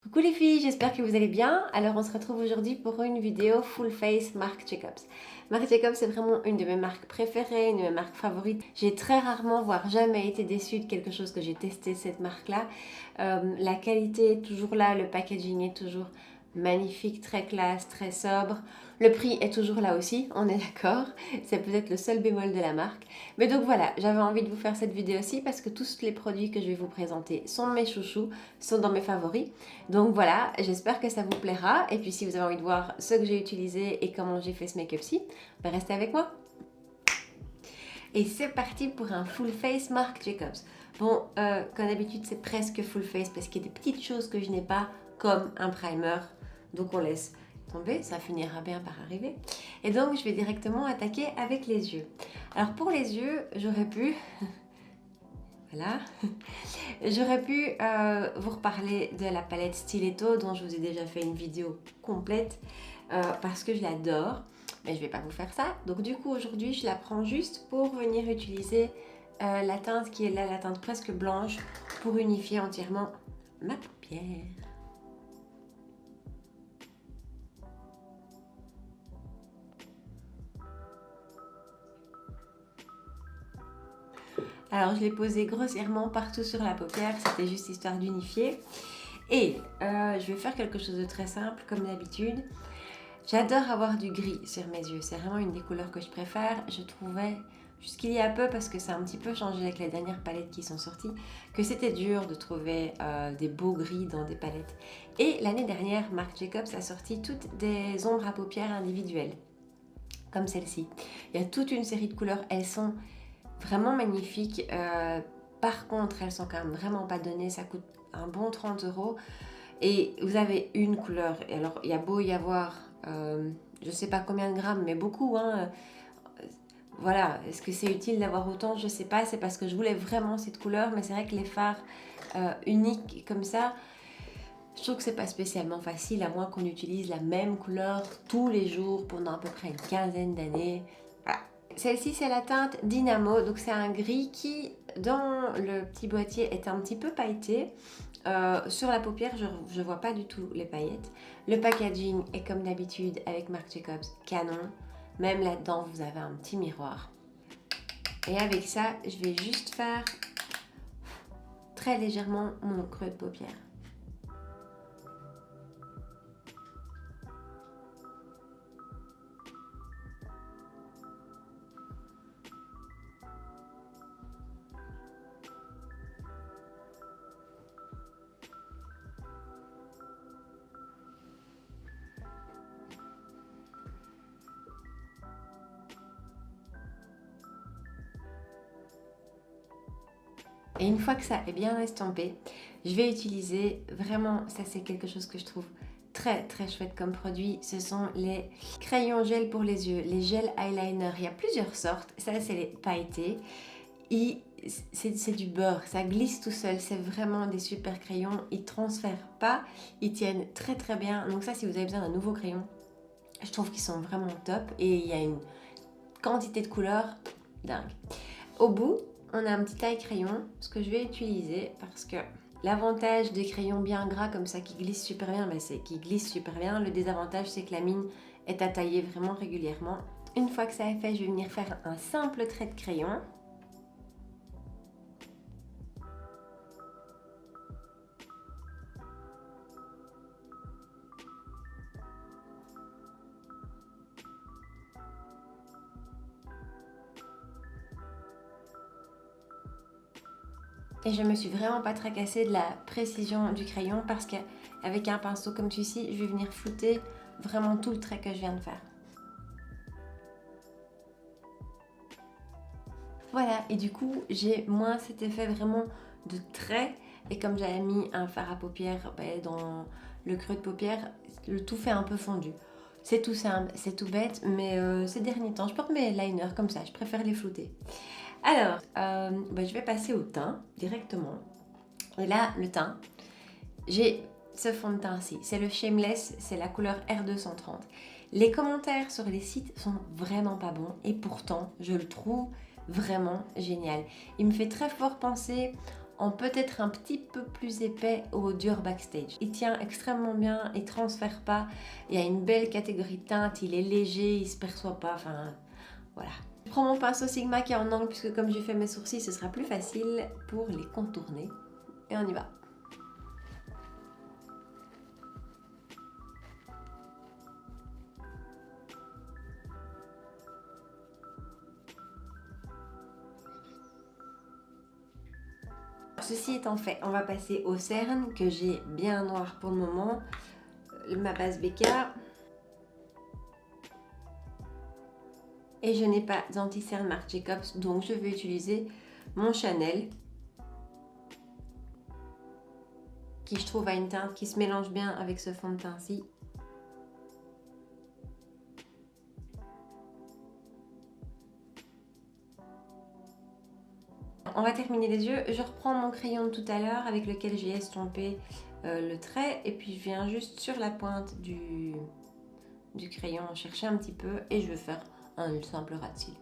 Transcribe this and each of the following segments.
Coucou les filles, j'espère que vous allez bien. Alors on se retrouve aujourd'hui pour une vidéo full face Marc Jacobs. Marc Jacobs c'est vraiment une de mes marques préférées, une de mes marques favorites. J'ai très rarement, voire jamais été déçue de quelque chose que j'ai testé cette marque-là. La qualité est toujours là, le packaging est toujours magnifique, très classe, très sobre. Le prix est toujours là aussi, on est d'accord. C'est peut-être le seul bémol de la marque. Mais donc voilà, j'avais envie de vous faire cette vidéo aussi parce que tous les produits que je vais vous présenter sont mes chouchous, sont dans mes favoris. Donc voilà, j'espère que ça vous plaira. Et puis si vous avez envie de voir ce que j'ai utilisé et comment j'ai fait ce make-up-ci, ben restez avec moi. Et c'est parti pour un full face Marc Jacobs. Bon, comme d'habitude, c'est presque full face parce qu'il y a des petites choses que je n'ai pas, comme un primer. Donc on laisse tomber, ça finira bien par arriver. Et donc je vais directement attaquer avec les yeux. Alors pour les yeux, j'aurais pu... Voilà. J'aurais pu vous reparler de la palette Stiletto dont je vous ai déjà fait une vidéo complète parce que je l'adore. Mais je ne vais pas vous faire ça. Donc du coup aujourd'hui je la prends juste pour venir utiliser la teinte qui est là, la teinte presque blanche pour unifier entièrement ma paupière. Alors je l'ai posé grossièrement partout sur la paupière, c'était juste histoire d'unifier. Et je vais faire quelque chose de très simple comme d'habitude. J'adore avoir du gris sur mes yeux, c'est vraiment une des couleurs que je préfère. Je trouvais jusqu'il y a peu, parce que ça a un petit peu changé avec les dernières palettes qui sont sorties, que c'était dur de trouver des beaux gris dans des palettes. Et l'année dernière, Marc Jacobs a sorti toutes des ombres à paupières individuelles, comme celle-ci. Il y a toute une série de couleurs, elles sont vraiment magnifiques. Par contre, elles sont quand même vraiment pas données, ça coûte un bon 30 €. Et vous avez une couleur, et alors il y a beau y avoir, je sais pas combien de grammes, mais beaucoup, hein. Voilà, est-ce que c'est utile d'avoir autant? Je sais pas, c'est parce que je voulais vraiment cette couleur, mais c'est vrai que les fards uniques comme ça, je trouve que c'est pas spécialement facile, à moins qu'on utilise la même couleur tous les jours pendant à peu près une quinzaine d'années. Voilà. Celle-ci, c'est la teinte Dynamo, donc c'est un gris qui, dans le petit boîtier, est un petit peu pailleté. Sur la paupière, je vois pas du tout les paillettes. Le packaging est comme d'habitude avec Marc Jacobs, canon. Même là-dedans, vous avez un petit miroir. Et avec ça, je vais juste faire très légèrement mon creux de paupière. Et une fois que ça est bien estampé, je vais utiliser vraiment, ça c'est quelque chose que je trouve très très chouette comme produit, ce sont les crayons gel pour les yeux, les gel eyeliner. Il y a plusieurs sortes, ça c'est les pailletés. C'est du beurre, ça glisse tout seul, c'est vraiment des super crayons, ils ne transfèrent pas, ils tiennent très très bien. Donc ça, si vous avez besoin d'un nouveau crayon, je trouve qu'ils sont vraiment top et il y a une quantité de couleurs dingue. Au bout, on a un petit taille crayon, ce que je vais utiliser parce que l'avantage des crayons bien gras comme ça qui glissent super bien, c'est qu'ils glissent super bien. Le désavantage, c'est que la mine est à tailler vraiment régulièrement. Une fois que ça est fait, je vais venir faire un simple trait de crayon. Et je me suis vraiment pas tracassée de la précision du crayon parce qu'avec un pinceau comme celui-ci, je vais venir flouter vraiment tout le trait que je viens de faire. Voilà, et du coup, j'ai moins cet effet vraiment de trait. Et comme j'avais mis un fard à paupières dans le creux de paupière, le tout fait un peu fondu. C'est tout simple, c'est tout bête, mais ces derniers temps, je porte mes liners comme ça, je préfère les flouter. Alors, je vais passer au teint directement. Et là, le teint, j'ai ce fond de teint-ci. C'est le Shameless, c'est la couleur R230. Les commentaires sur les sites sont vraiment pas bons et pourtant, je le trouve vraiment génial. Il me fait très fort penser en peut-être un petit peu plus épais au dur backstage. Il tient extrêmement bien, il transfère pas, il y a une belle catégorie de teinte, il est léger, il se perçoit pas, enfin voilà. Je prends mon pinceau Sigma qui est en angle puisque comme j'ai fait mes sourcils, ce sera plus facile pour les contourner. Et on y va. Ceci étant fait, on va passer au cerne que j'ai bien noir pour le moment. Ma base BK. Et je n'ai pas d'anti-cerne Marc Jacobs, donc je vais utiliser mon Chanel. Qui je trouve a une teinte qui se mélange bien avec ce fond de teint-ci. On va terminer les yeux. Je reprends mon crayon de tout à l'heure avec lequel j'ai estompé le trait. Et puis je viens juste sur la pointe du crayon chercher un petit peu. Et je vais faire un simple ras de cils.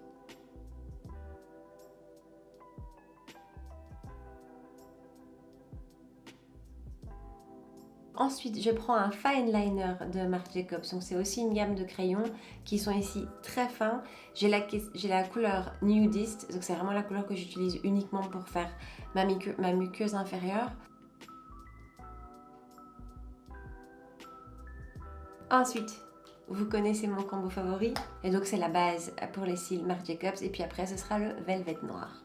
Ensuite, je prends un fine liner de Marc Jacobs. Donc c'est aussi une gamme de crayons qui sont ici très fins. J'ai la couleur Nudist, donc c'est vraiment la couleur que j'utilise uniquement pour faire ma muqueuse inférieure. Ensuite, vous connaissez mon combo favori, et donc c'est la base pour les cils Marc Jacobs, et puis après ce sera le velvet noir.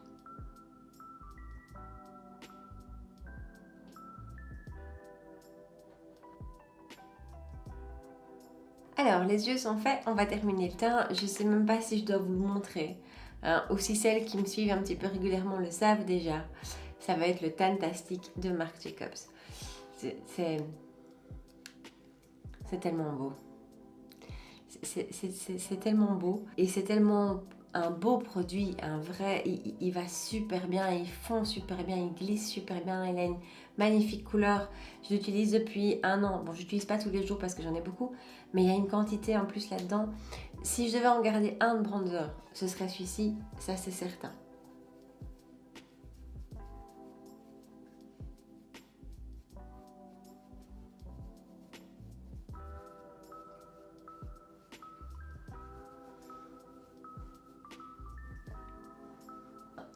Alors, les yeux sont faits, on va terminer le teint. Je ne sais même pas si je dois vous le montrer. Hein, ou si celles qui me suivent un petit peu régulièrement le savent déjà. Ça va être le Tantastic de Marc Jacobs. C'est tellement beau. C'est tellement beau. Et c'est tellement un beau produit, un vrai. Il va super bien, il fond super bien, il glisse super bien. Il a une magnifique couleur. Je l'utilise depuis 1 an. Bon, je l'utilise pas tous les jours parce que j'en ai beaucoup. Mais il y a une quantité en plus là-dedans. Si je devais en garder un de bronzer, ce serait celui-ci, ça c'est certain.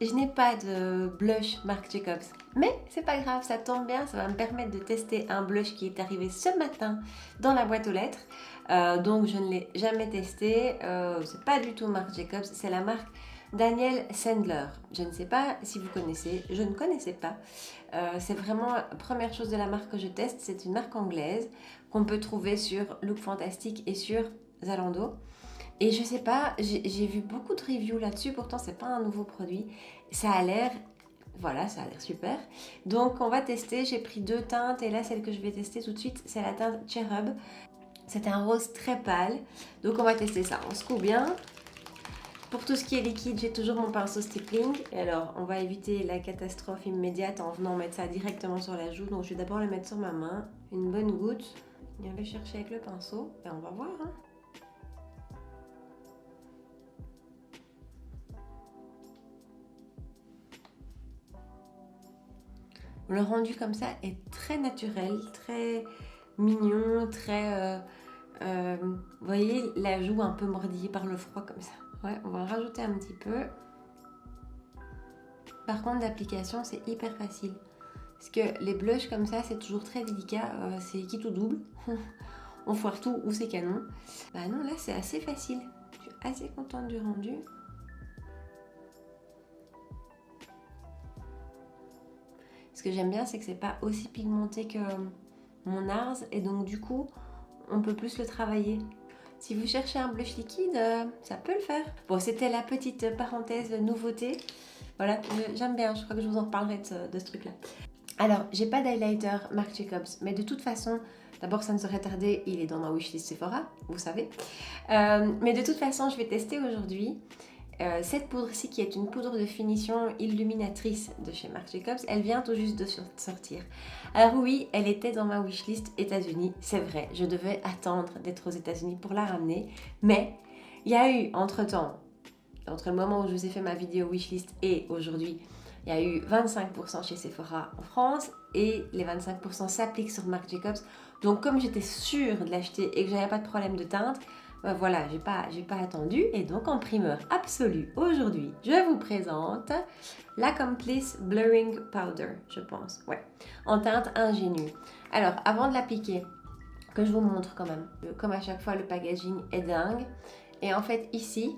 Je n'ai pas de blush Marc Jacobs, mais c'est pas grave, ça tombe bien, ça va me permettre de tester un blush qui est arrivé ce matin dans la boîte aux lettres. Donc je ne l'ai jamais testé, c'est pas du tout Marc Jacobs, c'est la marque Daniel Sandler. Je ne sais pas si vous connaissez, je ne connaissais pas. C'est vraiment la première chose de la marque que je teste, c'est une marque anglaise qu'on peut trouver sur Look Fantastic et sur Zalando. Et je sais pas, j'ai vu beaucoup de reviews là-dessus, pourtant c'est pas un nouveau produit. Ça a l'air, voilà, ça a l'air super. Donc on va tester, j'ai pris 2 teintes et là celle que je vais tester tout de suite, c'est la teinte Cherub. C'est un rose très pâle, donc on va tester ça. On secoue bien. Pour tout ce qui est liquide, j'ai toujours mon pinceau stippling. Et alors, on va éviter la catastrophe immédiate en venant mettre ça directement sur la joue. Donc je vais d'abord le mettre sur ma main, une bonne goutte. Viens le chercher avec le pinceau, et on va voir. Hein. Le rendu comme ça est très naturel, très mignon, très... vous voyez la joue un peu mordillée par le froid comme ça. Ouais, on va en rajouter un petit peu. Par contre, l'application, c'est hyper facile. Parce que les blushs comme ça, c'est toujours très délicat. C'est quitte ou double. On foire tout ou c'est canon. Bah non, là, c'est assez facile. Je suis assez contente du rendu. Ce que j'aime bien, c'est que c'est pas aussi pigmenté que mon NARS. Et donc, du coup, on peut plus le travailler. Si vous cherchez un blush liquide, ça peut le faire. Bon, c'était la petite parenthèse nouveauté. Voilà, j'aime bien, je crois que je vous en reparlerai de ce truc-là. Alors, j'ai pas d'highlighter Marc Jacobs, mais de toute façon, d'abord ça ne serait tardé, il est dans ma wishlist Sephora, vous savez. Mais de toute façon, je vais tester aujourd'hui cette poudre-ci qui est une poudre de finition illuminatrice de chez Marc Jacobs. Elle vient tout juste de sortir. Alors oui, elle était dans ma wishlist États-Unis, c'est vrai. Je devais attendre d'être aux États-Unis pour la ramener. Mais il y a eu entre-temps, entre le moment où je vous ai fait ma vidéo wishlist et aujourd'hui, Il y a eu 25% chez Sephora en France et les 25% s'appliquent sur Marc Jacobs. Donc comme j'étais sûre de l'acheter et que j'avais pas de problème de teinte, voilà, j'ai pas attendu. Et donc en primeur absolue, aujourd'hui, je vous présente l'Accomplice Blurring Powder, je pense. Ouais, en teinte ingénue. Alors avant de l'appliquer, que je vous montre quand même, comme à chaque fois le packaging est dingue. Et en fait ici,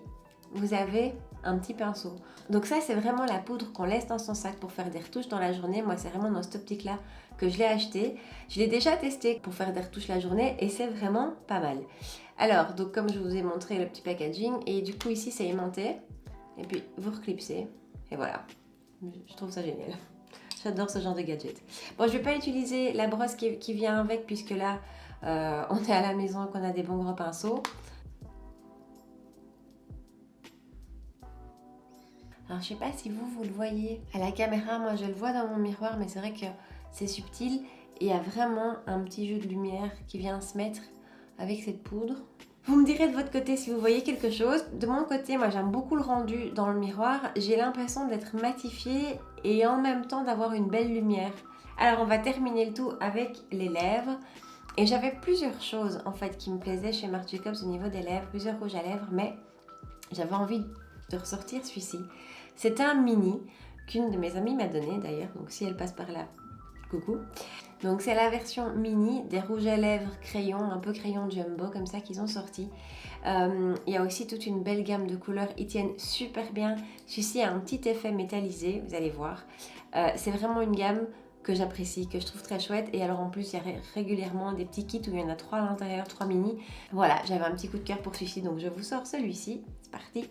vous avez un petit pinceau. Donc ça c'est vraiment la poudre qu'on laisse dans son sac pour faire des retouches dans la journée. Moi c'est vraiment dans cette optique là que je l'ai acheté. Je l'ai déjà testé pour faire des retouches la journée et c'est vraiment pas mal. Alors donc comme je vous ai montré le petit packaging et du coup ici c'est aimanté et puis vous reclipsez et voilà. Je trouve ça génial. J'adore ce genre de gadget. Bon, je vais pas utiliser la brosse qui vient avec puisque là on est à la maison et qu'on a des bons gros pinceaux. Alors je sais pas si vous le voyez à la caméra, moi je le vois dans mon miroir, mais c'est vrai que c'est subtil et il y a vraiment un petit jeu de lumière qui vient se mettre avec cette poudre. Vous me direz de votre côté si vous voyez quelque chose. De mon côté, moi j'aime beaucoup le rendu dans le miroir. J'ai l'impression d'être matifiée et en même temps d'avoir une belle lumière. Alors on va terminer le tout avec les lèvres. Et j'avais plusieurs choses en fait qui me plaisaient chez Marc Jacobs au niveau des lèvres, plusieurs rouges à lèvres, mais j'avais envie de ressortir celui-ci. C'est un mini qu'une de mes amies m'a donné d'ailleurs, donc si elle passe par là, coucou. Donc c'est la version mini des rouges à lèvres crayon, un peu crayon jumbo comme ça qu'ils ont sorti. Il y a aussi toute une belle gamme de couleurs, ils tiennent super bien. Celui-ci a un petit effet métallisé, vous allez voir. C'est vraiment une gamme que j'apprécie, que je trouve très chouette. Et alors en plus, il y a régulièrement des petits kits où il y en a 3 à l'intérieur, 3 mini. Voilà, j'avais un petit coup de cœur pour celui-ci, donc je vous sors celui-ci. C'est parti!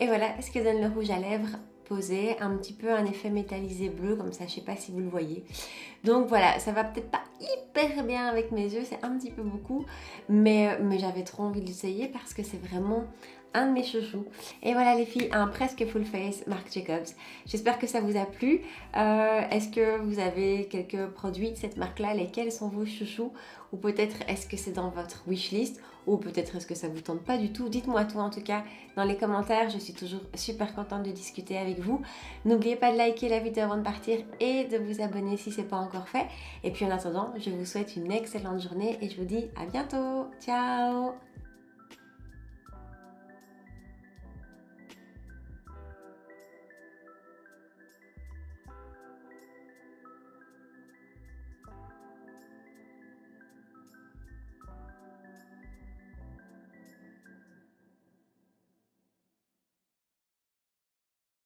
Et voilà ce que donne le rouge à lèvres posé, un petit peu un effet métallisé bleu comme ça, je sais pas si vous le voyez. Donc voilà, ça va peut-être pas hyper bien avec mes yeux, c'est un petit peu beaucoup, mais j'avais trop envie de l'essayer parce que c'est vraiment un de mes chouchous. Et voilà les filles, un presque full face Marc Jacobs. J'espère que ça vous a plu. Est-ce que vous avez quelques produits de cette marque-là? Lesquels sont vos chouchous? Ou peut-être est-ce que c'est dans votre wishlist? Ou peut-être est-ce que ça vous tente pas du tout? Dites-moi tout en tout cas dans les commentaires. Je suis toujours super contente de discuter avec vous. N'oubliez pas de liker la vidéo avant de partir et de vous abonner si ce n'est pas encore fait. Et puis en attendant, je vous souhaite une excellente journée et je vous dis à bientôt. Ciao!